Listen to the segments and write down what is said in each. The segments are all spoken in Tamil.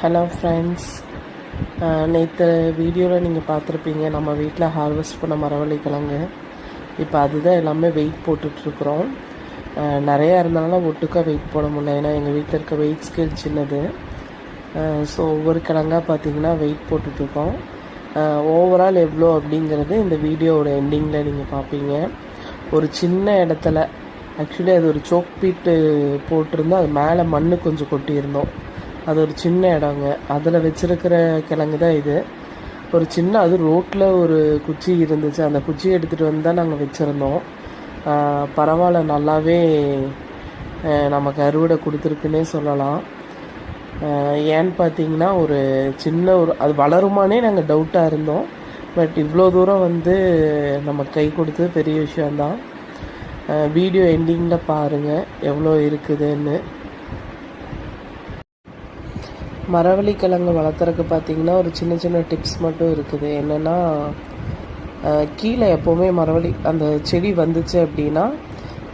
ஹலோ ஃப்ரெண்ட்ஸ், நேற்று வீடியோவில் நீங்கள் பார்த்துருப்பீங்க நம்ம வீட்டில் ஹார்வெஸ்ட் பண்ண மரவள்ளி கிழங்கு. இப்போ அதுதான் எல்லாமே வெயிட் போட்டுட்ருக்குறோம். நிறையா இருந்தாலும் ஒட்டுக்காக வெயிட் போட முடியல, ஏன்னா எங்கள் வீட்டில் இருக்க வெயிட் ஸ்கேல் சின்னது. ஸோ ஒவ்வொரு கிழங்காக பார்த்திங்கன்னா வெயிட் போட்டுட்ருக்கோம். ஓவரால் எவ்வளோ அப்படிங்கிறது இந்த வீடியோவோட எண்டிங்கில் நீங்கள் பார்ப்பீங்க. ஒரு சின்ன இடத்துல ஆக்சுவலி அது ஒரு சோக் பீட்டு போட்டிருந்தோம், அது மேலே மண் கொஞ்சம் கொட்டியிருந்தோம். அது ஒரு சின்ன இடங்க, அதில் வச்சுருக்கிற கிழங்கு தான் இது. ஒரு சின்ன அது ரோட்டில் ஒரு குச்சி இருந்துச்சு, அந்த குச்சியை எடுத்துகிட்டு வந்து தான் நாங்கள் வச்சுருந்தோம். பரவாயில்ல, நல்லாவே நமக்கு அறுவடை கொடுத்துருக்குன்னே சொல்லலாம். ஏன்னு பார்த்தீங்கன்னா ஒரு சின்ன அது வளருமானே நாங்கள் டவுட்டாக இருந்தோம். பட் இவ்வளோ தூரம் வந்து நம்ம கை கொடுத்தது பெரிய விஷயந்தான். வீடியோ எண்டிங்கில் பாருங்கள் எவ்வளோ இருக்குதுன்னு. மரவள்ளி கிழங்கு வளர்த்துறதுக்கு பார்த்திங்கன்னா ஒரு சின்ன சின்ன டிப்ஸ் மட்டும் இருக்குது. என்னென்னா, கீழே எப்போவுமே மரவள்ளி அந்த செடி வந்துச்சு அப்படின்னா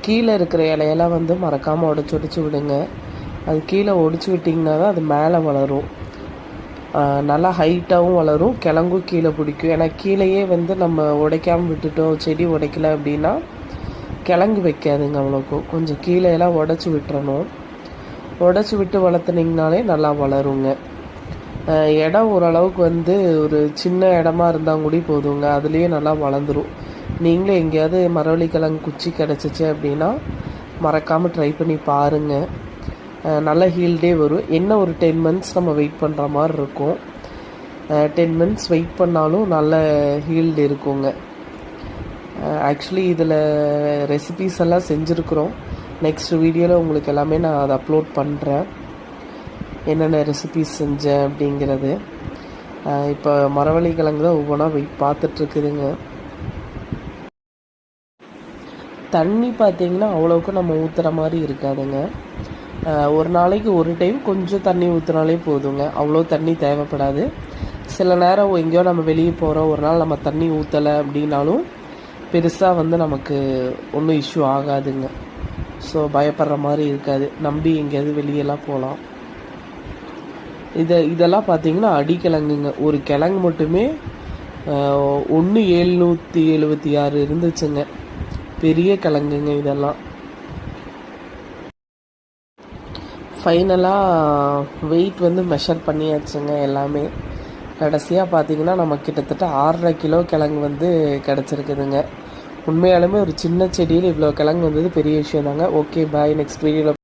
கீழே இருக்கிற இலையெல்லாம் வந்து மறக்காமல் ஒடிச்சு விடுங்க. அது கீழே ஒடிச்சு விட்டிங்கன்னா தான் அது மேலே வளரும், நல்லா ஹைட்டாகவும் வளரும், கிழங்கும் கீழே பிடிக்கும். ஏன்னா கீழேயே வந்து நம்ம உடைக்காமல் விட்டுட்டோம், செடி உடைக்கல அப்படின்னா கிழங்கு வைக்காதுங்க அவ்வளோக்கும். கொஞ்சம் கீழே எல்லாம் உடச்சி விட்டுறணும். உடச்சி விட்டு வளர்த்துனிங்கனாலே நல்லா வளருங்க. இடம் ஓரளவுக்கு வந்து ஒரு சின்ன இடமா இருந்தால் கூட போதுங்க, அதுலேயே நல்லா வளர்ந்துடும். நீங்களே எங்கேயாவது மரவள்ளி கிழங்கு குச்சி கிடச்சிச்சு அப்படின்னா மறக்காமல் ட்ரை பண்ணி பாருங்கள். நல்ல ஹீல்டே வரும். என்ன ஒரு 10 months நம்ம வெயிட் பண்ணுற மாதிரி இருக்கும். 10 months வெயிட் பண்ணாலும் நல்ல ஹீல்டு இருக்குங்க. ஆக்சுவலி இதில் ரெசிபீஸ் எல்லாம் செஞ்சுருக்குறோம். நெக்ஸ்ட் வீடியோவில் உங்களுக்கு எல்லாமே நான் அதை அப்லோட் பண்ணுறேன், என்னென்ன ரெசிபீஸ் செஞ்சேன் அப்படிங்கிறது. இப்போ மரவள்ளி கிழங்கு தான் ஒவ்வொன்றா வெயிட் பார்த்துட்ருக்குதுங்க. தண்ணி பார்த்திங்கன்னா அவ்வளோக்கு நம்ம ஊற்றுற மாதிரி இருக்காதுங்க. ஒரு நாளைக்கு ஒரு டைம் கொஞ்சம் தண்ணி ஊற்றுனாலே போதுங்க, அவ்வளோ தண்ணி தேவைப்படாது. சில நேரம் எங்கேயோ நம்ம வெளியே போகிறோம், ஒரு நாள் நம்ம தண்ணி ஊற்றலை அப்படின்னாலும் பெருசாக வந்து நமக்கு ஒன்றும் இஷ்யூ ஆகாதுங்க. ஸோ பயப்படுற மாதிரி இருக்காது, நம்பி எங்கேயாவது வெளியெல்லாம் போகலாம். இதெல்லாம் பார்த்தீங்கன்னா அடிக்கிழங்குங்க. ஒரு கிழங்கு மட்டுமே 1776 இருந்துச்சுங்க, பெரிய கிழங்குங்க இதெல்லாம். ஃபைனலாக வெயிட் வந்து மெஷர் பண்ணியாச்சுங்க எல்லாமே. கடைசியாக பார்த்தீங்கன்னா நம்ம கிட்டத்தட்ட 6.5 கிலோ கிழங்கு வந்து கிடச்சிருக்குதுங்க. உண்மையாலுமே ஒரு சின்ன செடியில் இவ்வளோ கிழங்கு வந்தது பெரிய விஷயம் தாங்க. ஓகே, பாய். நெக்ஸ்ட் வீடியோவில்